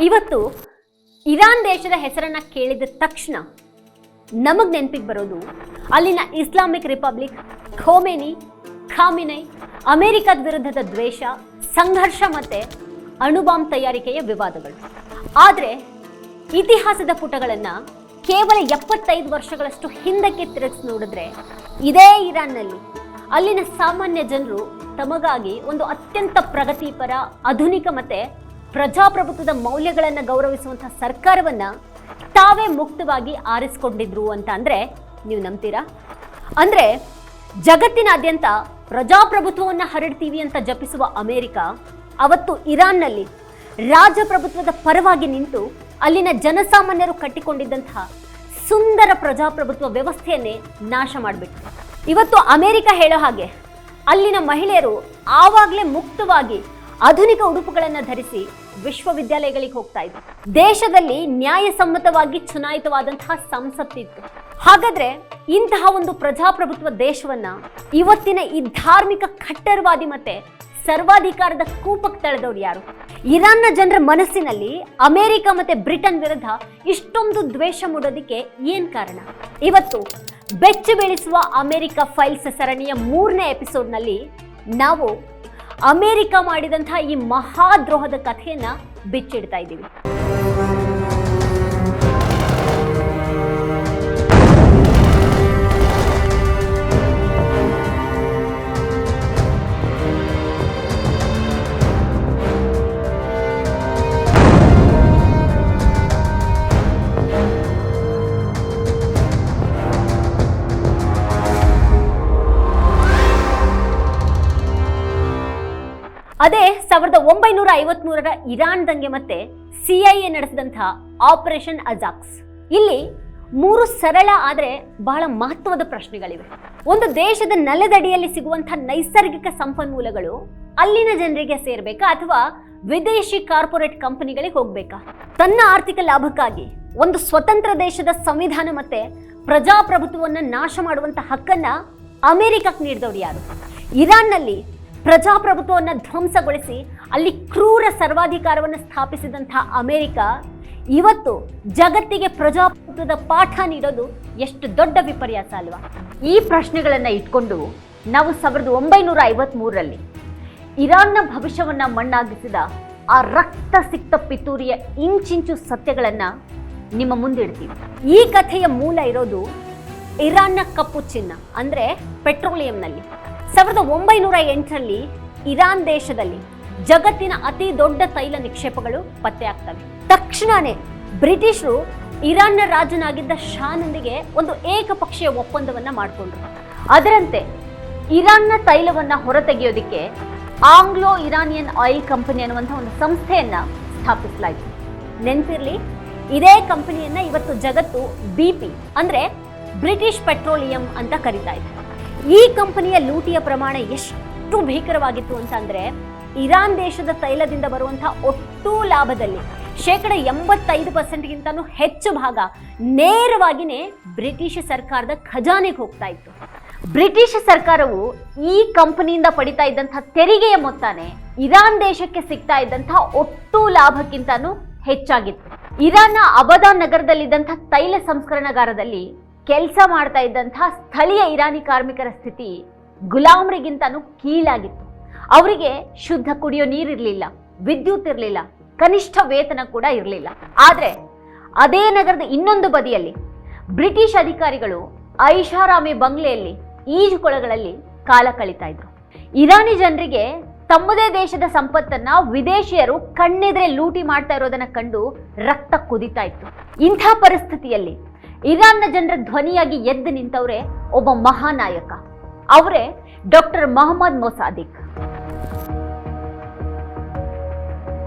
ಇವತ್ತು ಇರಾನ್ ದೇಶದ ಹೆಸರನ್ನ ಕೇಳಿದ ತಕ್ಷಣ ನಮಗ್ ನೆನಪಿಗೆ ಬರೋದು ಅಲ್ಲಿನ ಇಸ್ಲಾಮಿಕ್ ರಿಪಬ್ಲಿಕ್, ಖಾಮಿನೈ, ಅಮೆರಿಕದ ವಿರುದ್ಧದ ದ್ವೇಷ, ಸಂಘರ್ಷ ಮತ್ತೆ ಅಣುಬಾಂಬ್ ತಯಾರಿಕೆಯ ವಿವಾದಗಳು. ಆದರೆ ಇತಿಹಾಸದ ಪುಟಗಳನ್ನ ಕೇವಲ 75 ವರ್ಷಗಳಷ್ಟು ಹಿಂದಕ್ಕೆ ತಿರುಗಿಸಿ ನೋಡಿದ್ರೆ ಇದೇ ಇರಾನ್ನಲ್ಲಿ ಅಲ್ಲಿನ ಸಾಮಾನ್ಯ ಜನರು ತಮಗಾಗಿ ಒಂದು ಅತ್ಯಂತ ಪ್ರಗತಿಪರ, ಆಧುನಿಕ ಮತ್ತೆ ಪ್ರಜಾಪ್ರಭುತ್ವದ ಮೌಲ್ಯಗಳನ್ನು ಗೌರವಿಸುವಂತಹ ಸರ್ಕಾರವನ್ನ ತಾವೇ ಮುಕ್ತವಾಗಿ ಆರಿಸಿಕೊಂಡಿದ್ರು ಅಂತ ಅಂದ್ರೆ ನೀವು ನಂಬ್ತೀರಾ? ಅಂದ್ರೆ ಜಗತ್ತಿನಾದ್ಯಂತ ಪ್ರಜಾಪ್ರಭುತ್ವವನ್ನ ಹರಡ್ತೀವಿ ಅಂತ ಜಪಿಸುವ ಅಮೆರಿಕ ಅವತ್ತು ಇರಾನ್ನಲ್ಲಿ ರಾಜಪ್ರಭುತ್ವದ ಪರವಾಗಿ ನಿಂತು ಅಲ್ಲಿನ ಜನಸಾಮಾನ್ಯರು ಕಟ್ಟಿಕೊಂಡಿದ್ದಂತಹ ಸುಂದರ ಪ್ರಜಾಪ್ರಭುತ್ವ ವ್ಯವಸ್ಥೆಯನ್ನೇ ನಾಶ ಮಾಡಿಬಿಟ್ರು. ಇವತ್ತು ಅಮೆರಿಕ ಹೇಳೋ ಹಾಗೆ ಅಲ್ಲಿನ ಮಹಿಳೆಯರು ಆವಾಗಲೇ ಮುಕ್ತವಾಗಿ ಆಧುನಿಕ ಉಡುಪುಗಳನ್ನು ಧರಿಸಿ ವಿಶ್ವವಿದ್ಯಾಲಯಗಳಿಗೆ ಹೋಗ್ತಾ ಇದ್ರು. ದೇಶದಲ್ಲಿ ನ್ಯಾಯಸಮ್ಮತವಾಗಿ ಚುನಾಯಿತವಾದಂತಹ ಸಂಸತ್ತಿತ್ತು. ಹಾಗಾದ್ರೆ ಇಂತಹ ಒಂದು ಪ್ರಜಾಪ್ರಭುತ್ವ ದೇಶವನ್ನ ಇವತ್ತಿನ ಈ ಧಾರ್ಮಿಕ ಕಟ್ಟರವಾದಿ ಮತ್ತೆ ಸರ್ವಾಧಿಕಾರದ ಕೂಪಕ್ಕೆ ತಳೆದವ್ರು ಯಾರು? ಇರಾನ್ನ ಜನರ ಮನಸ್ಸಿನಲ್ಲಿ ಅಮೆರಿಕ ಮತ್ತೆ ಬ್ರಿಟನ್ ವಿರುದ್ಧ ಇಷ್ಟೊಂದು ದ್ವೇಷ ಮೂಡೋದಕ್ಕೆ ಏನ್ ಕಾರಣ? ಇವತ್ತು ಬೆಚ್ಚಿ ಬೀಳಿಸುವ ಅಮೆರಿಕ ಫೈಲ್ಸ್ ಸರಣಿಯ 3ನೇ ಎಪಿಸೋಡ್ನಲ್ಲಿ ನಾವು ಅಮೆರಿಕ ಮಾಡಿದಂತಹ ಈ ಮಹಾದ್ರೋಹದ ಕಥೆಯನ್ನ ಬಿಚ್ಚಿಡ್ತಾ ಇದ್ದೀವಿ. ಅದೇ 1953ರ ಇರಾನ್ ದಂಗೆ ಮತ್ತೆ CIA ನಡೆಸಿದಂತಹ ಆಪರೇಷನ್ ಅಜಾಕ್ಸ್. ಇಲ್ಲಿ 3 ಸರಳ ಆದ್ರೆ ಬಹಳ ಮಹತ್ವದ ಪ್ರಶ್ನೆಗಳಿವೆ. ಒಂದು ದೇಶದ ನೆಲದಡಿಯಲ್ಲಿ ಸಿಗುವಂತಹ ನೈಸರ್ಗಿಕ ಸಂಪನ್ಮೂಲಗಳು ಅಲ್ಲಿನ ಜನರಿಗೆ ಸೇರ್ಬೇಕಾ ಅಥವಾ ವಿದೇಶಿ ಕಾರ್ಪೊರೇಟ್ ಕಂಪನಿಗಳಿಗೆ ಹೋಗ್ಬೇಕಾ? ತನ್ನ ಆರ್ಥಿಕ ಲಾಭಕ್ಕಾಗಿ ಒಂದು ಸ್ವತಂತ್ರ ದೇಶದ ಸಂವಿಧಾನ ಮತ್ತೆ ಪ್ರಜಾಪ್ರಭುತ್ವವನ್ನ ನಾಶ ಮಾಡುವಂತ ಹಕ್ಕನ್ನ ಅಮೆರಿಕಕ್ಕೆ ನೀಡಿದವರು ಯಾರು? ಇರಾನ್ನಲ್ಲಿ ಪ್ರಜಾಪ್ರಭುತ್ವವನ್ನು ಧ್ವಂಸಗೊಳಿಸಿ ಅಲ್ಲಿ ಕ್ರೂರ ಸರ್ವಾಧಿಕಾರವನ್ನು ಸ್ಥಾಪಿಸಿದಂತಹ ಅಮೆರಿಕ ಇವತ್ತು ಜಗತ್ತಿಗೆ ಪ್ರಜಾಪ್ರಭುತ್ವದ ಪಾಠ ನೀಡೋದು ಎಷ್ಟು ದೊಡ್ಡ ವಿಪರ್ಯಾಸ ಅಲ್ವಾ? ಈ ಪ್ರಶ್ನೆಗಳನ್ನು ಇಟ್ಕೊಂಡು ನಾವು 1953ರಲ್ಲಿ ಇರಾನ್ನ ಭವಿಷ್ಯವನ್ನ ಮಣ್ಣಾಗಿಸಿದ ಆ ರಕ್ತ ಸಿಕ್ತ ಪಿತೂರಿಯ ಇಂಚಿಂಚು ಸತ್ಯಗಳನ್ನ ನಿಮ್ಮ ಮುಂದಿಡ್ತೀವಿ. ಈ ಕಥೆಯ ಮೂಲ ಇರೋದು ಇರಾನ್ನ ಕಪ್ಪು ಚಿನ್ನ ಅಂದ್ರೆ ಪೆಟ್ರೋಲಿಯಂನಲ್ಲಿ. 1908ರಲ್ಲಿ ಇರಾನ್ ದೇಶದಲ್ಲಿ ಜಗತ್ತಿನ ಅತಿ ದೊಡ್ಡ ತೈಲ ನಿಕ್ಷೇಪಗಳು ಪತ್ತೆಯಾಗ್ತವೆ. ತಕ್ಷಣನೇ ಬ್ರಿಟಿಷರು ಇರಾನ್ನ ರಾಜನಾಗಿದ್ದ ಶಾನೊಂದಿಗೆ ಒಂದು ಏಕಪಕ್ಷೀಯ ಒಪ್ಪಂದವನ್ನ ಮಾಡಿಕೊಂಡ್ರು. ಅದರಂತೆ ಇರಾನ್ನ ತೈಲವನ್ನ ಹೊರತೆಗೆಯೋದಿಕ್ಕೆ ಆಂಗ್ಲೋ ಇರಾನಿಯನ್ ಆಯಿಲ್ ಕಂಪನಿ ಅನ್ನುವಂತಹ ಒಂದು ಸಂಸ್ಥೆಯನ್ನ ಸ್ಥಾಪಿಸಲಾಯಿತು. ನೆನಪಿರ್ಲಿ, ಇದೇ ಕಂಪನಿಯನ್ನ ಇವತ್ತು ಜಗತ್ತು BP ಅಂದ್ರೆ ಬ್ರಿಟಿಷ್ ಪೆಟ್ರೋಲಿಯಂ ಅಂತ ಕರೀತಾ ಇದೆ. ಈ ಕಂಪನಿಯ ಲೂಟಿಯ ಪ್ರಮಾಣ ಎಷ್ಟು ಭೀಕರವಾಗಿತ್ತು ಅಂತಂದ್ರೆ ಇರಾನ್ ದೇಶದ ತೈಲದಿಂದ ಬರುವಂತಹ ಒಟ್ಟು ಲಾಭದಲ್ಲಿ 85%ಗಿಂತನೂ ಹೆಚ್ಚು ಭಾಗ ನೇರವಾಗಿನೇ ಬ್ರಿಟಿಷ್ ಸರ್ಕಾರದ ಖಜಾನೆಗೆ ಹೋಗ್ತಾ ಇತ್ತು. ಬ್ರಿಟಿಷ್ ಸರ್ಕಾರವು ಈ ಕಂಪನಿಯಿಂದ ಪಡಿತಾ ಇದ್ದಂತಹ ತೆರಿಗೆಯ ಮೊತ್ತನೇ ಇರಾನ್ ದೇಶಕ್ಕೆ ಸಿಗ್ತಾ ಇದ್ದಂತಹ ಒಟ್ಟು ಲಾಭಕ್ಕಿಂತನೂ ಹೆಚ್ಚಾಗಿತ್ತು. ಇರಾನ್ನ ಅಬದಾನ್ ನಗರದಲ್ಲಿದ್ದಂತಹ ತೈಲ ಸಂಸ್ಕರಣಾಗಾರದಲ್ಲಿ ಕೆಲಸ ಮಾಡ್ತಾ ಇದ್ದಂತಹ ಸ್ಥಳೀಯ ಇರಾನಿ ಕಾರ್ಮಿಕರ ಸ್ಥಿತಿ ಗುಲಾಮರಿಗಿಂತನೂ ಕೀಳಾಗಿತ್ತು. ಅವರಿಗೆ ಶುದ್ಧ ಕುಡಿಯೋ ನೀರಿರಲಿಲ್ಲ, ವಿದ್ಯುತ್ ಇರಲಿಲ್ಲ, ಕನಿಷ್ಠ ವೇತನ ಕೂಡ ಇರಲಿಲ್ಲ. ಆದ್ರೆ ಅದೇ ನಗರದ ಇನ್ನೊಂದು ಬದಿಯಲ್ಲಿ ಬ್ರಿಟಿಷ್ ಅಧಿಕಾರಿಗಳು ಐಷಾರಾಮಿ ಬಂಗ್ಲೆಯಲ್ಲಿ ಈಜುಕೊಳಗಳಲ್ಲಿ ಕಾಲ ಕಳೀತಾ ಇದ್ರು. ಇರಾನಿ ಜನರಿಗೆ ತಮ್ಮದೇ ದೇಶದ ಸಂಪತ್ತನ್ನ ವಿದೇಶಿಯರು ಕಣ್ಣೆದ್ರೆ ಲೂಟಿ ಮಾಡ್ತಾ ಇರೋದನ್ನ ಕಂಡು ರಕ್ತ ಕುದಿತಾ ಇತ್ತು. ಇಂಥ ಪರಿಸ್ಥಿತಿಯಲ್ಲಿ ಇರಾನ್ನ ಜನರ ಧ್ವನಿಯಾಗಿ ಎದ್ದು ನಿಂತವರೇ ಒಬ್ಬ ಮಹಾನಾಯಕ. ಅವರೇ ಡಾಕ್ಟರ್ ಮೊಹಮ್ಮದ್ ಮೊಸಾದಿಕ್.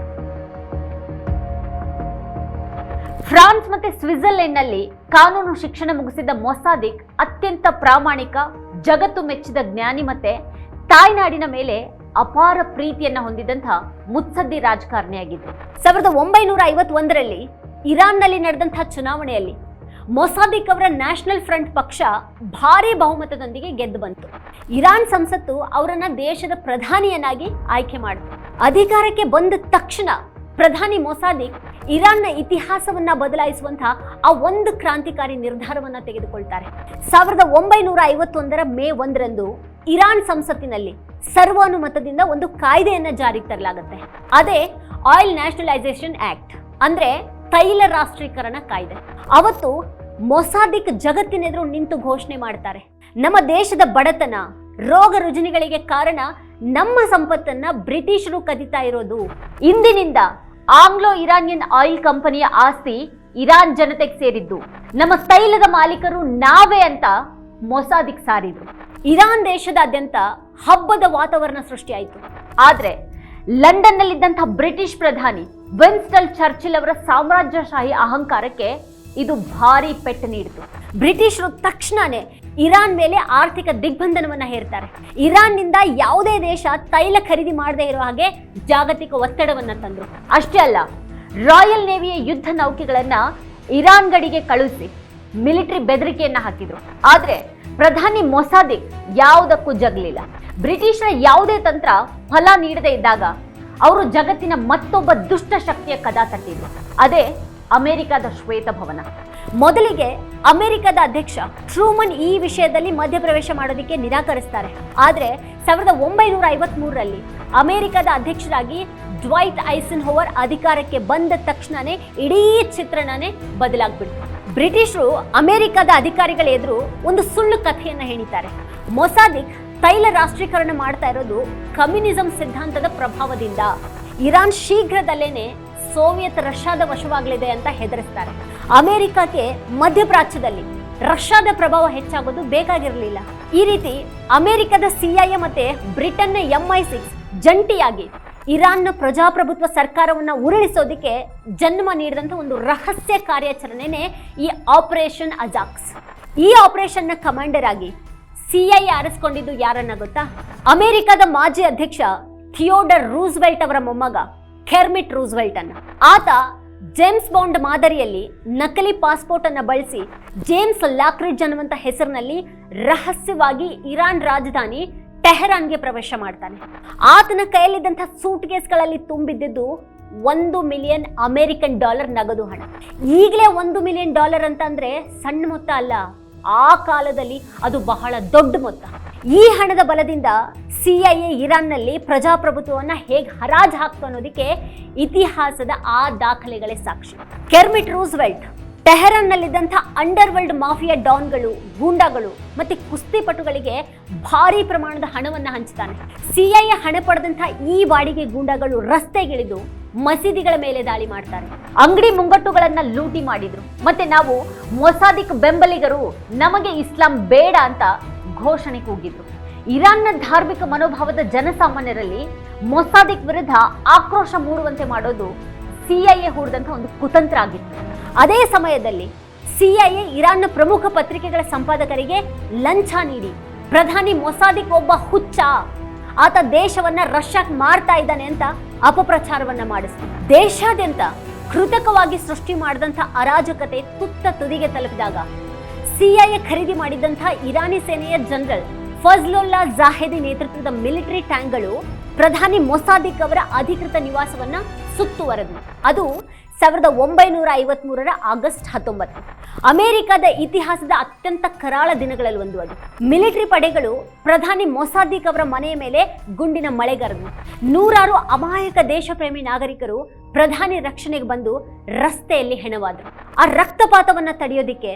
ಫ್ರಾನ್ಸ್ ಮತ್ತೆ ಸ್ವಿಟ್ಜರ್ಲೆಂಡ್ನಲ್ಲಿ ಕಾನೂನು ಶಿಕ್ಷಣ ಮುಗಿಸಿದ ಮೊಸಾದಿಕ್ ಅತ್ಯಂತ ಪ್ರಾಮಾಣಿಕ, ಜಗತ್ತು ಮೆಚ್ಚಿದ ಜ್ಞಾನಿ ಮತ್ತೆ ತಾಯ್ನಾಡಿನ ಮೇಲೆ ಅಪಾರ ಪ್ರೀತಿಯನ್ನ ಹೊಂದಿದಂತಹ ಮುತ್ಸದ್ದಿ ರಾಜಕಾರಣಿಯಾಗಿದ್ದರು. 1951ರಲ್ಲಿ ಇರಾನ್ನಲ್ಲಿ ನಡೆದಂತಹ ಚುನಾವಣೆಯಲ್ಲಿ ಮೊಸಾದಿಕ್ ಅವರ ನ್ಯಾಷನಲ್ ಫ್ರಂಟ್ ಪಕ್ಷ ಭಾರಿ ಬಹುಮತದೊಂದಿಗೆ ಗೆದ್ದು ಬಂತು. ಇರಾನ್ ಸಂಸತ್ತು ಅವರನ್ನ ದೇಶದ ಪ್ರಧಾನಿಯನ್ನಾಗಿ ಆಯ್ಕೆ ಮಾಡಿತು. ಅಧಿಕಾರಕ್ಕೆ ಬಂದ ತಕ್ಷಣ ಪ್ರಧಾನಿ ಮೊಸಾದಿಕ್ ಇರಾನ್ನ ಇತಿಹಾಸವನ್ನ ಬದಲಾಯಿಸುವಂತಹ ಆ ಒಂದು ಕ್ರಾಂತಿಕಾರಿ ನಿರ್ಧಾರವನ್ನ ತೆಗೆದುಕೊಳ್ತಾರೆ. 1951 ಮೇ 1ರಂದು ಇರಾನ್ ಸಂಸತ್ತಿನಲ್ಲಿ ಸರ್ವಾನುಮತದಿಂದ ಒಂದು ಕಾಯ್ದೆಯನ್ನ ಜಾರಿಗೆ ತರಲಾಗುತ್ತೆ. ಅದೇ ಆಯಿಲ್ ನ್ಯಾಷನಲೈಸೇಷನ್ ಆಕ್ಟ್, ಅಂದ್ರೆ ತೈಲ ರಾಷ್ಟ್ರೀಕರಣ ಕಾಯ್ದೆ. ಅವತ್ತು ಮೊಸಾದಿಕ್ ಜಗತ್ತಿನೆದುರು ನಿಂತು ಘೋಷಣೆ ಮಾಡ್ತಾರೆ, ನಮ್ಮ ದೇಶದ ಬಡತನ, ರೋಗ ರುಜಿನಗಳಿಗೆ ಕಾರಣ ನಮ್ಮ ಸಂಪತ್ತನ್ನ ಬ್ರಿಟಿಷರು ಕದಿತಾ ಇರೋದು. ಇಂದಿನಿಂದ ಆಂಗ್ಲೋ ಇರಾನಿಯನ್ ಆಯಿಲ್ ಕಂಪನಿಯ ಆಸ್ತಿ ಇರಾನ್ ಜನತೆಗೆ ಸೇರಿದ್ದು, ನಮ್ಮ ತೈಲದ ಮಾಲೀಕರು ನಾವೇ ಅಂತ ಮೊಸಾದಿಕ್ ಸಾರಿದ್ರು. ಇರಾನ್ ದೇಶದಾದ್ಯಂತ ಹಬ್ಬದ ವಾತಾವರಣ ಸೃಷ್ಟಿಯಾಯಿತು. ಆದ್ರೆ ಲಂಡನ್ನಲ್ಲಿದ್ದಂತಹ ಬ್ರಿಟಿಷ್ ಪ್ರಧಾನಿ ವಿನ್ಸ್ಟನ್ ಚರ್ಚಿಲ್ ಅವರ ಸಾಮ್ರಾಜ್ಯಶಾಹಿ ಅಹಂಕಾರಕ್ಕೆ ಇದು ಭಾರಿ ಪೆಟ್ಟು ನೀಡಿತು. ಬ್ರಿಟಿಷರು ತಕ್ಷಣನೇ ಇರಾನ್ ಮೇಲೆ ಆರ್ಥಿಕ ದಿಗ್ಬಂಧನವನ್ನ ಹೇರ್ತಾರೆ. ಇರಾನ್ನಿಂದ ಯಾವುದೇ ದೇಶ ತೈಲ ಖರೀದಿ ಮಾಡದೇ ಇರೋ ಹಾಗೆ ಜಾಗತಿಕ ಒತ್ತಡವನ್ನ ತಂದ್ರು. ಅಷ್ಟೇ ಅಲ್ಲ, ರಾಯಲ್ ನೇವಿಯ ಯುದ್ಧ ನೌಕೆಗಳನ್ನ ಇರಾನ್ ಗಡಿಗೆ ಕಳುಹಿಸಿ ಮಿಲಿಟರಿ ಬೆದರಿಕೆಯನ್ನ ಹಾಕಿದ್ರು. ಆದ್ರೆ ಪ್ರಧಾನಿ ಮೊಸಾದಿಕ್ ಯಾವುದಕ್ಕೂ ಜಗ್ಲಿಲ್ಲ. ಬ್ರಿಟಿಷರ ಯಾವುದೇ ತಂತ್ರ ಫಲ ನೀಡದೇ ಇದ್ದಾಗ ಅವರು ಜಗತ್ತಿನ ಮತ್ತೊಬ್ಬ ದುಷ್ಟ ಶಕ್ತಿಯ ಕದ ತಟ್ಟಿದ್ರು. ಅದೇ ಅಮೆರಿಕದ ಶ್ವೇತಭವನ. ಮೊದಲಿಗೆ ಅಮೆರಿಕದ ಅಧ್ಯಕ್ಷ ಟ್ರೂಮನ್ ಈ ವಿಷಯದಲ್ಲಿ ಮಧ್ಯಪ್ರವೇಶ ಮಾಡೋದಕ್ಕೆ ನಿರಾಕರಿಸ್ತಾರೆ. ಆದ್ರೆ 1953ರಲ್ಲಿ ಅಮೆರಿಕದ ಅಧ್ಯಕ್ಷರಾಗಿ ಡ್ವೈಟ್ ಐಸನ್ಹೋವರ್ ಅಧಿಕಾರಕ್ಕೆ ಬಂದ ತಕ್ಷಣನೇ ಇಡೀ ಚಿತ್ರಣನೇ ಬದಲಾಗ್ಬಿಡ್ತು. ಬ್ರಿಟಿಷರು ಅಮೆರಿಕದ ಅಧಿಕಾರಿಗಳ ಎದುರು ಒಂದು ಸುಳ್ಳು ಕಥೆಯನ್ನ ಹೇಳಿದ್ದಾರೆ. ಮೊಸಾದಿಕ್ ತೈಲ ರಾಷ್ಟ್ರೀಕರಣ ಮಾಡ್ತಾ ಇರೋದು ಕಮ್ಯುನಿಸಂ ಸಿದ್ಧಾಂತದ ಪ್ರಭಾವದಿಂದ, ಇರಾನ್ ಶೀಘ್ರದಲ್ಲೇನೆ ಸೋವಿಯತ್ ರಷ್ಯಾದ ವಶವಾಗಲಿದೆ ಅಂತ ಹೆದರಿಸ್ತಾರೆ. ಅಮೆರಿಕಕ್ಕೆ ಮಧ್ಯಪ್ರಾಚ್ಯದಲ್ಲಿ ರಷ್ಯಾದ ಪ್ರಭಾವ ಹೆಚ್ಚಾಗೋದು ಬೇಕಾಗಿರಲಿಲ್ಲ. ಈ ರೀತಿ ಅಮೆರಿಕದ CIA ಮತ್ತೆ ಬ್ರಿಟನ್ನ MI6 ಜಂಟಿಯಾಗಿ ಇರಾನ್ನ ಪ್ರಜಾಪ್ರಭುತ್ವ ಸರ್ಕಾರವನ್ನ ಉರುಳಿಸೋದಕ್ಕೆ ಜನ್ಮ ನೀಡಿದಂಥ ಒಂದು ರಹಸ್ಯ ಕಾರ್ಯಾಚರಣೆನೇ ಈ ಆಪರೇಷನ್ ಅಜಾಕ್ಸ್. ಈ ಆಪರೇಷನ್ನ ಕಮಾಂಡರ್ ಆಗಿ CIA ಆರಿಸಿಕೊಂಡಿದ್ದು ಯಾರನ್ನ ಗೊತ್ತಾ? ಅಮೆರಿಕದ ಮಾಜಿ ಅಧ್ಯಕ್ಷ ಥಿಯೋಡರ್ ರೂಸ್ವೆಲ್ಟ್ ಅವರ ಮೊಮ್ಮಗ ಕೆರ್ಮಿಟ್ ರೂಸ್ವೆಲ್ಟ್ ಅನ್ನ. ಆತ ಜೇಮ್ಸ್ ಬಾಂಡ್ ಮಾದರಿಯಲ್ಲಿ ನಕಲಿ ಪಾಸ್ಪೋರ್ಟ್ ಅನ್ನ ಬಳಸಿ ಜೇಮ್ಸ್ ಲಾಕ್ರಿಡ್ಜ್ ಅನ್ನುವಂತ ಹೆಸರಿನಲ್ಲಿ ರಹಸ್ಯವಾಗಿ ಇರಾನ್ ರಾಜಧಾನಿ ಟೆಹರಾನ್ಗೆ ಪ್ರವೇಶ ಮಾಡ್ತಾನೆ. ಆತನ ಕೈಯಲ್ಲಿದ್ದಂಥ ಸೂಟ್ ಕೇಸ್ಗಳಲ್ಲಿ ತುಂಬಿದ್ದು $1 ಮಿಲಿಯನ್ ಅಮೆರಿಕನ್ ಡಾಲರ್ ನಗದು ಹಣ. ಈಗಲೇ $1 ಮಿಲಿಯನ್ ಅಂತ ಅಂದ್ರೆ ಸಣ್ಣ ಮೊತ್ತ ಅಲ್ಲ, ಆ ಕಾಲದಲ್ಲಿ ಅದು ಬಹಳ ದೊಡ್ಡ ಮೊತ್ತ. ಈ ಹಣದ ಬಲದಿಂದ CIA ಇರಾನ್ನಲ್ಲಿ ಪ್ರಜಾಪ್ರಭುತ್ವವನ್ನ ಹೇಗೆ ಹರಾಜು ಹಾಕ್ತು ಅನ್ನೋದಕ್ಕೆ ಇತಿಹಾಸದ ಆ ದಾಖಲೆಗಳೇ ಸಾಕ್ಷಿ. ಕೆರ್ಮಿಟ್ ರೂಸ್ವೆಲ್ಟ್ ಟೆಹರಾನ್ನಲ್ಲಿದ್ದಂಥ ಅಂಡರ್ ವರ್ಲ್ಡ್ ಮಾಫಿಯಾ ಡಾನ್ಗಳು, ಗೂಂಡಾಗಳು ಮತ್ತೆ ಕುಸ್ತಿಪಟುಗಳಿಗೆ ಭಾರಿ ಪ್ರಮಾಣದ ಹಣವನ್ನ ಹಂಚ್ತಾನೆ. CIA ಹಣ ಪಡೆದಂಥ ಈ ಬಾಡಿಗೆ ಗೂಂಡಾಗಳು ರಸ್ತೆಗಿಳಿದು ಮಸೀದಿಗಳ ಮೇಲೆ ದಾಳಿ ಮಾಡ್ತಾರೆ, ಅಂಗಡಿ ಮುಂಗಟ್ಟುಗಳನ್ನ ಲೂಟಿ ಮಾಡಿದ್ರು. ಮತ್ತೆ ನಾವು ಮೊಸಾದಿಕ್ ಬೆಂಬಲಿಗರು, ನಮಗೆ ಇಸ್ಲಾಂ ಬೇಡ ಅಂತ ಘೋಷಣೆ ಕೂಗಿದ್ರು. ಇರಾನ್ನ ಧಾರ್ಮಿಕ ಮನೋಭಾವದ ಜನಸಾಮಾನ್ಯರಲ್ಲಿ ಮೊಸಾದಿಕ್ ವಿರುದ್ಧ ಆಕ್ರೋಶ ಮೂಡುವಂತೆ ಮಾಡೋದು CIA ಹೂಡಿದಂಥ ಒಂದು ಕುತಂತ್ರ ಆಗಿತ್ತು. ಅದೇ ಸಮಯದಲ್ಲಿ CIA ಇರಾನ್ನ ಪ್ರಮುಖ ಪತ್ರಿಕೆಗಳ ಸಂಪಾದಕರಿಗೆ ಲಂಚ ನೀಡಿ ಪ್ರಧಾನಿ ಮೊಸಾದಿಕ್ ಒಬ್ಬ ಹುಚ್ಚ, ಆತ ದೇಶವನ್ನ ರಷ್ಯಾಕ್ ಮಾರ್ತಾ ಇದ್ದಾನೆ ಅಂತ ಅಪಪ್ರಚಾರವನ್ನ ಮಾಡಿಸ್ತಾರೆ. ದೇಶಾದ್ಯಂತ ಕೃತಕವಾಗಿ ಸೃಷ್ಟಿ ಮಾಡಿದಂಥ ಅರಾಜಕತೆ ತುತ್ತ ತುದಿಗೆ ತಲುಪಿದಾಗ CIA ಖರೀದಿ ಮಾಡಿದಂಥ ಇರಾನಿ ಸೇನೆಯ ಜನರಲ್ ಫಜ್ಲುಲ್ಲಾ ಜಾಹೆದಿ ನೇತೃತ್ವದ ಮಿಲಿಟರಿ ಟ್ಯಾಂಕ್ಗಳು ಪ್ರಧಾನಿ ಮೊಸಾದಿಕ್ ಅವರ ಅಧಿಕೃತ ನಿವಾಸವನ್ನ ಸುತ್ತುವರೆದವು. ಅದು 1953ರ ಆಗಸ್ಟ್ 19. ಅಮೆರಿಕದ ಇತಿಹಾಸದ ಅತ್ಯಂತ ಕರಾಳ ದಿನಗಳಲ್ಲಿ ಒಂದು ಅದು. ಮಿಲಿಟರಿ ಪಡೆಗಳು ಪ್ರಧಾನಿ ಮೊಸಾದಿಕ್ ಅವರ ಮನೆಯ ಮೇಲೆ ಗುಂಡಿನ ಮಳೆಗರೆದವು. ನೂರಾರು ಅಮಾಯಕ ದೇಶಪ್ರೇಮಿ ನಾಗರಿಕರು ಪ್ರಧಾನಿ ರಕ್ಷಣೆಗೆ ಬಂದು ರಸ್ತೆಯಲ್ಲಿ ಹೆಣವಾದರು. ಆ ರಕ್ತಪಾತವನ್ನ ತಡೆಯೋದಿಕ್ಕೆ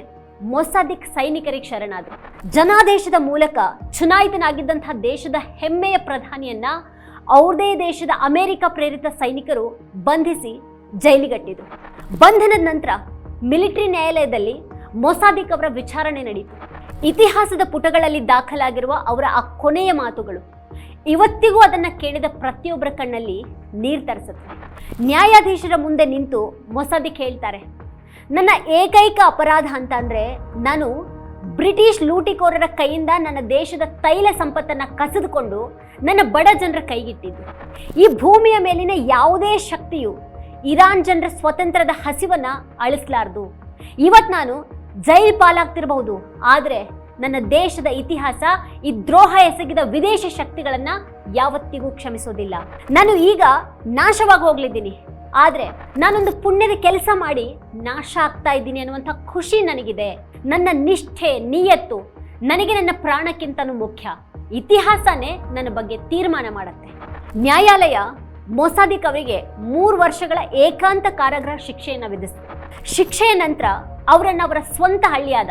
ಮೊಸಾದಿಕ್ ಸೈನಿಕರಿಗೆ ಶರಣಾದರು. ಜನಾದೇಶದ ಮೂಲಕ ಚುನಾಯಿತನಾಗಿದ್ದಂತಹ ದೇಶದ ಹೆಮ್ಮೆಯ ಪ್ರಧಾನಿಯನ್ನ ಅವ್ರದೇ ದೇಶದ ಅಮೆರಿಕ ಪ್ರೇರಿತ ಸೈನಿಕರು ಬಂಧಿಸಿ ಜೈಲಿಗಟ್ಟಿದ್ರು. ಬಂಧನದ ನಂತರ ಮಿಲಿಟರಿ ನ್ಯಾಯಾಲಯದಲ್ಲಿ ಮೊಸಾದಿಕ್ ಅವರ ವಿಚಾರಣೆ ನಡೆಯಿತು. ಇತಿಹಾಸದ ಪುಟಗಳಲ್ಲಿ ದಾಖಲಾಗಿರುವ ಅವರ ಆ ಕೊನೆಯ ಮಾತುಗಳು ಇವತ್ತಿಗೂ ಅದನ್ನ ಕೇಳಿದ ಪ್ರತಿಯೊಬ್ಬರ ಕಣ್ಣಲ್ಲಿ ನೀರು ತರಿಸುತ್ತೆ. ನ್ಯಾಯಾಧೀಶರ ಮುಂದೆ ನಿಂತು ಮೊಸಾದಿಕ್ ಹೇಳ್ತಾರೆ, ನನ್ನ ಏಕೈಕ ಅಪರಾಧ ಅಂತ ಅಂದ್ರೆ ನಾನು ಬ್ರಿಟಿಷ್ ಲೂಟಿಕೋರರ ಕೈಯಿಂದ ನನ್ನ ದೇಶದ ತೈಲ ಸಂಪತ್ತನ್ನ ಕಸಿದುಕೊಂಡು ನನ್ನ ಬಡ ಜನರ ಕೈಗಿಟ್ಟಿದ್ದು. ಈ ಭೂಮಿಯ ಮೇಲಿನ ಯಾವುದೇ ಶಕ್ತಿಯು ಇರಾನ್ ಜನರ ಸ್ವತಂತ್ರದ ಹಸಿವನ್ನ ಅಳಿಸ್ಲಾರ್ದು. ಇವತ್ತು ನಾನು ಜೈಲ್ ಪಾಲಾಗ್ತಿರಬಹುದು, ಆದ್ರೆ ನನ್ನ ದೇಶದ ಇತಿಹಾಸ ಈ ದ್ರೋಹ ಎಸಗಿದ ವಿದೇಶಿ ಶಕ್ತಿಗಳನ್ನ ಯಾವತ್ತಿಗೂ ಕ್ಷಮಿಸೋದಿಲ್ಲ. ನಾನು ಈಗ ನಾಶವಾಗಿ ಹೋಗ್ಲಿದ್ದೀನಿ, ಆದರೆ ನಾನೊಂದು ಪುಣ್ಯದ ಕೆಲಸ ಮಾಡಿ ನಾಶ ಆಗ್ತಾ ಇದ್ದೀನಿ ಅನ್ನುವಂಥ ಖುಷಿ ನನಗಿದೆ. ನನ್ನ ನಿಷ್ಠೆ, ನಿಯತ್ತು ನನಗೆ ನನ್ನ ಪ್ರಾಣಕ್ಕಿಂತನೂ ಮುಖ್ಯ. ಇತಿಹಾಸನೇ ನನ್ನ ಬಗ್ಗೆ ತೀರ್ಮಾನ ಮಾಡುತ್ತೆ. ನ್ಯಾಯಾಲಯ ಮೊಸಾದಿಕ್ ಅವರಿಗೆ 3 ವರ್ಷಗಳ ಏಕಾಂತ ಕಾರಾಗೃಹ ಶಿಕ್ಷೆಯನ್ನು ವಿಧಿಸಿತು. ಶಿಕ್ಷೆಯ ನಂತರ ಅವರನ್ನು ಅವರ ಸ್ವಂತ ಹಳ್ಳಿಯಾದ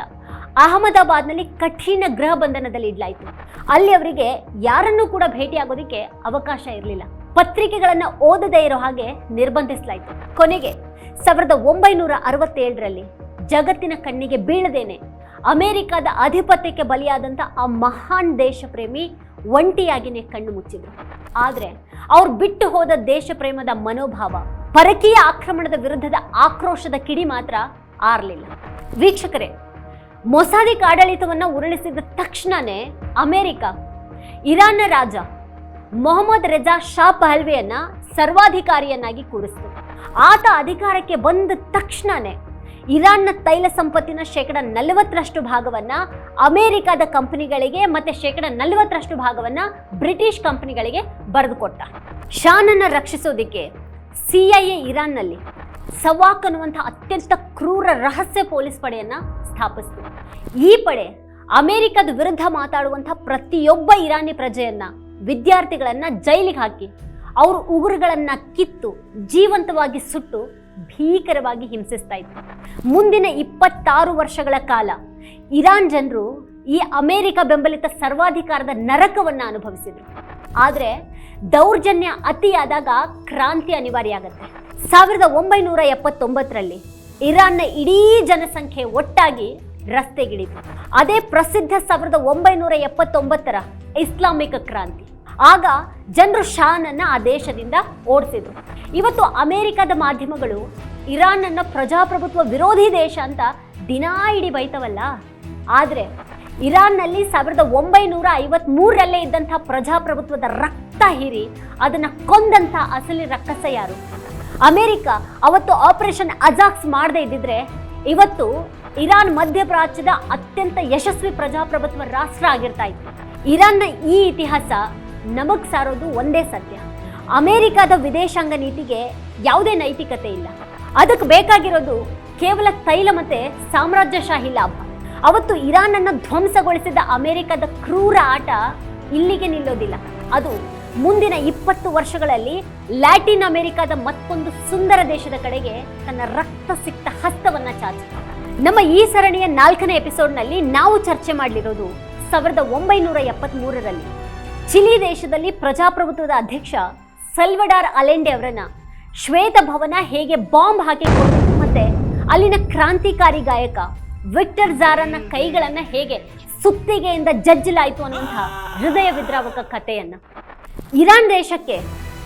ಅಹಮದಾಬಾದ್ನಲ್ಲಿ ಕಠಿಣ ಗೃಹ ಬಂಧನದಲ್ಲಿ ಇಡಲಾಯಿತು. ಅಲ್ಲಿ ಅವರಿಗೆ ಯಾರನ್ನೂ ಕೂಡ ಭೇಟಿಯಾಗೋದಕ್ಕೆ ಅವಕಾಶ ಇರಲಿಲ್ಲ. ಪತ್ರಿಕೆಗಳನ್ನು ಓದದೇ ಇರೋ ಹಾಗೆ ನಿರ್ಬಂಧಿಸಲಾಯಿತು. ಕೊನೆಗೆ 1967ರಲ್ಲಿ ಜಗತ್ತಿನ ಕಣ್ಣಿಗೆ ಬೀಳದೇನೆ ಅಮೆರಿಕದ ಆಧಿಪತ್ಯಕ್ಕೆ ಬಲಿಯಾದಂಥ ಆ ಮಹಾನ್ ದೇಶ ಪ್ರೇಮಿ ಒಂಟಿಯಾಗಿನೇ ಕಣ್ಣು ಮುಚ್ಚಿದ್ರು. ಆದರೆ ಅವ್ರು ಬಿಟ್ಟು ಹೋದ ದೇಶ ಪ್ರೇಮದ ಮನೋಭಾವ, ಪರಕೀಯ ಆಕ್ರಮಣದ ವಿರುದ್ಧದ ಆಕ್ರೋಶದ ಕಿಡಿ ಮಾತ್ರ ಆರಲಿಲ್ಲ. ವೀಕ್ಷಕರೇ, ಮೊಸಾದಿಕ್ ಆಡಳಿತವನ್ನು ಉರುಳಿಸಿದ ತಕ್ಷಣನೇ ಅಮೆರಿಕ ಇರಾನ್ನ ರಾಜ ಮೊಹಮ್ಮದ್ ರೆಜಾ ಶಾ ಪಹಲ್ವಿಯನ್ನ ಸರ್ವಾಧಿಕಾರಿಯನ್ನಾಗಿ ಕೂರಿಸಿತು. ಆತ ಅಧಿಕಾರಕ್ಕೆ ಬಂದ ತಕ್ಷಣನೇ ಇರಾನ್ನ ತೈಲ ಸಂಪತ್ತಿನ 40% ಭಾಗವನ್ನ ಅಮೆರಿಕದ ಕಂಪನಿಗಳಿಗೆ ಮತ್ತೆ 40% ಭಾಗವನ್ನ ಬ್ರಿಟಿಷ್ ಕಂಪನಿಗಳಿಗೆ ಬರೆದುಕೊಟ್ಟ. ಶಾನನ್ನ ರಕ್ಷಿಸೋದಿಕ್ಕೆ CIA ಇರಾನ್ನಲ್ಲಿ ಸವಾಕ್ ಅನ್ನುವಂಥ ಅತ್ಯಂತ ಕ್ರೂರ ರಹಸ್ಯ ಪೊಲೀಸ್ ಪಡೆಯನ್ನ ಸ್ಥಾಪಿಸಿತು. ಈ ಪಡೆ ಅಮೆರಿಕದ ವಿರುದ್ಧ ಮಾತಾಡುವಂಥ ಪ್ರತಿಯೊಬ್ಬ ಇರಾನಿ ಪ್ರಜೆಯನ್ನ, ವಿದ್ಯಾರ್ಥಿಗಳನ್ನ ಜೈಲಿಗೆ ಹಾಕಿ ಅವ್ರ ಉಗುರುಗಳನ್ನ ಕಿತ್ತು ಜೀವಂತವಾಗಿ ಸುಟ್ಟು ಭೀಕರವಾಗಿ ಹಿಂಸಿಸ್ತಾ ಇತ್ತು. ಮುಂದಿನ 26 ವರ್ಷಗಳ ಕಾಲ ಇರಾನ್ ಜನರು ಈ ಅಮೆರಿಕ ಬೆಂಬಲಿತ ಸರ್ವಾಧಿಕಾರದ ನರಕವನ್ನ ಅನುಭವಿಸಿದ್ರು. ಆದರೆ ದೌರ್ಜನ್ಯ ಅತಿಯಾದಾಗ ಕ್ರಾಂತಿ ಅನಿವಾರ್ಯ ಆಗುತ್ತೆ. 1979ರಲ್ಲಿ ಇರಾನ್ನ ಇಡೀ ಜನಸಂಖ್ಯೆ ಒಟ್ಟಾಗಿ ರಸ್ತೆಗಿಳಿತು. ಅದೇ ಪ್ರಸಿದ್ಧ 1979ರ ಇಸ್ಲಾಮಿಕ್ ಕ್ರಾಂತಿ. ಆಗ ಜನರು ಶಾನನ್ನ ಆ ದೇಶದಿಂದ ಓಡಿಸಿದ್ರು. ಇವತ್ತು ಅಮೆರಿಕದ ಮಾಧ್ಯಮಗಳು ಇರಾನ್ ಅನ್ನ ಪ್ರಜಾಪ್ರಭುತ್ವ ವಿರೋಧಿ ದೇಶ ಅಂತ ದಿನಾ ಇಡೀ ಬೈತವಲ್ಲ. ಆದರೆ ಇರಾನ್ನಲ್ಲಿ 1953ರಲ್ಲೇ ಇದ್ದಂಥ ಪ್ರಜಾಪ್ರಭುತ್ವದ ರಕ್ತ ಹೀರಿ ಅದನ್ನ ಕೊಂದಂಥ ಅಸಲಿ ರಕ್ಕಸ ಯಾರು? ಅಮೆರಿಕ ಅವತ್ತು ಆಪರೇಷನ್ ಅಜಾಕ್ಸ್ ಮಾಡದೇ ಇದ್ದಿದ್ರೆ ಇವತ್ತು ಇರಾನ್ ಮಧ್ಯಪ್ರಾಚ್ಯದ ಅತ್ಯಂತ ಯಶಸ್ವಿ ಪ್ರಜಾಪ್ರಭುತ್ವ ರಾಷ್ಟ್ರ ಆಗಿರ್ತಾ ಇತ್ತು. ಇರಾನ್ನ ಈ ಇತಿಹಾಸ ನಮಗ್ ಸಾರೋದು ಒಂದೇ ಸತ್ಯ: ಅಮೆರಿಕದ ವಿದೇಶಾಂಗ ನೀತಿಗೆ ಯಾವುದೇ ನೈತಿಕತೆ ಇಲ್ಲ. ಅದಕ್ಕೆ ಬೇಕಾಗಿರೋದು ಕೇವಲ ತೈಲ ಮತ್ತೆ ಸಾಮ್ರಾಜ್ಯಶಾಹಿ ಲಾಭ. ಅವತ್ತು ಇರಾನ್ ಅನ್ನು ಧ್ವಂಸಗೊಳಿಸಿದ ಅಮೆರಿಕದ ಕ್ರೂರ ಆಟ ಇಲ್ಲಿಗೆ ನಿಲ್ಲೋದಿಲ್ಲ. ಅದು ಮುಂದಿನ 20 ವರ್ಷಗಳಲ್ಲಿ ಲ್ಯಾಟಿನ್ ಅಮೆರಿಕದ ಮತ್ತೊಂದು ಸುಂದರ ದೇಶದ ಕಡೆಗೆ ತನ್ನ ರಕ್ತ ಸಿಕ್ತ ಹಸ್ತವನ್ನ ಚಾಚಿತು. ನಮ್ಮ ಈ ಸರಣಿಯ 4ನೇ ಎಪಿಸೋಡ್ನಲ್ಲಿ ನಾವು ಚರ್ಚೆ ಮಾಡಲಿರೋದು 1973ರಲ್ಲಿ ಚಿಲಿ ದೇಶದಲ್ಲಿ ಪ್ರಜಾಪ್ರಭುತ್ವದ ಅಧ್ಯಕ್ಷ ಸಲ್ವಡಾರ್ ಅಲೆಂಡೆ ಅವರನ್ನ ಶ್ವೇತ ಭವನ ಹೇಗೆ ಬಾಂಬ್ ಹಾಕಿಕೊಂಡಿತ್ತು, ಮತ್ತೆ ಅಲ್ಲಿನ ಕ್ರಾಂತಿಕಾರಿ ಗಾಯಕ ವಿಕ್ಟರ್ ಜಾರನ್ನ ಕೈಗಳನ್ನ ಹೇಗೆ ಸುತ್ತಿಗೆಯಿಂದ ಜಜ್ಜಲಾಯಿತು ಅನ್ನುವಂತಹ ಹೃದಯ ವಿದ್ರಾವಕ ಕಥೆಯನ್ನ. ಇರಾನ್ ದೇಶಕ್ಕೆ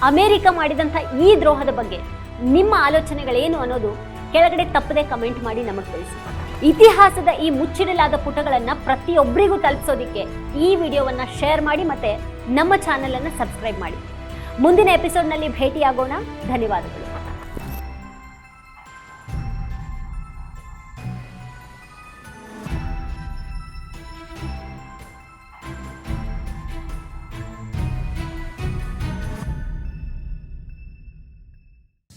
ಅಮೆರಿಕ ಮಾಡಿದಂಥ ಈ ದ್ರೋಹದ ಬಗ್ಗೆ ನಿಮ್ಮ ಆಲೋಚನೆಗಳೇನು ಅನ್ನೋದು ಕೆಳಗಡೆ ತಪ್ಪದೆ ಕಮೆಂಟ್ ಮಾಡಿ ನಮಗೆ ತಿಳಿಸಿ. ಇತಿಹಾಸದ ಈ ಮುಚ್ಚಿಡಲಾದ ಪುಟಗಳನ್ನು ಪ್ರತಿಯೊಬ್ಬರಿಗೂ ತಲುಪಿಸೋದಿಕ್ಕೆ ಈ ವಿಡಿಯೋವನ್ನು ಶೇರ್ ಮಾಡಿ ಮತ್ತೆ ನಮ್ಮ ಚಾನೆಲ್ ಅನ್ನು ಸಬ್ಸ್ಕ್ರೈಬ್ ಮಾಡಿ. ಮುಂದಿನ ಎಪಿಸೋಡ್ನಲ್ಲಿ ಭೇಟಿಯಾಗೋಣ. ಧನ್ಯವಾದಗಳು.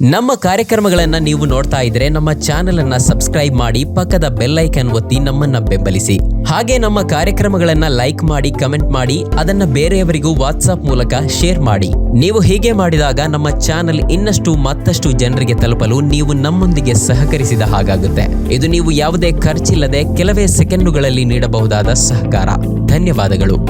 ನಮ್ಮ ಕಾರ್ಯಕ್ರಮಗಳನ್ನು ನೀವು ನೋಡ್ತಾ ಇದ್ರೆ ನಮ್ಮ ಚಾನೆಲ್ ಅನ್ನ ಸಬ್ಸ್ಕ್ರೈಬ್ ಮಾಡಿ, ಪಕ್ಕದ ಬೆಲ್ ಐಕಾನ್ ಒತ್ತಿ ನಮ್ಮನ್ನ ಬೆಂಬಲಿಸಿ. ಹಾಗೆ ನಮ್ಮ ಕಾರ್ಯಕ್ರಮಗಳನ್ನ ಲೈಕ್ ಮಾಡಿ, ಕಮೆಂಟ್ ಮಾಡಿ, ಅದನ್ನ ಬೇರೆಯವರಿಗೂ ವಾಟ್ಸ್ಆಪ್ ಮೂಲಕ ಶೇರ್ ಮಾಡಿ. ನೀವು ಹೀಗೆ ಮಾಡಿದಾಗ ನಮ್ಮ ಚಾನೆಲ್ ಇನ್ನಷ್ಟು ಮತ್ತಷ್ಟು ಜನರಿಗೆ ತಲುಪಲು ನೀವು ನಮ್ಮೊಂದಿಗೆ ಸಹಕರಿಸಿದ ಹಾಗಾಗುತ್ತೆ. ಇದು ನೀವು ಯಾವುದೇ ಖರ್ಚಿಲ್ಲದೆ ಕೆಲವೇ ಸೆಕೆಂಡುಗಳಲ್ಲಿ ನೀಡಬಹುದಾದ ಸಹಕಾರ. ಧನ್ಯವಾದಗಳು.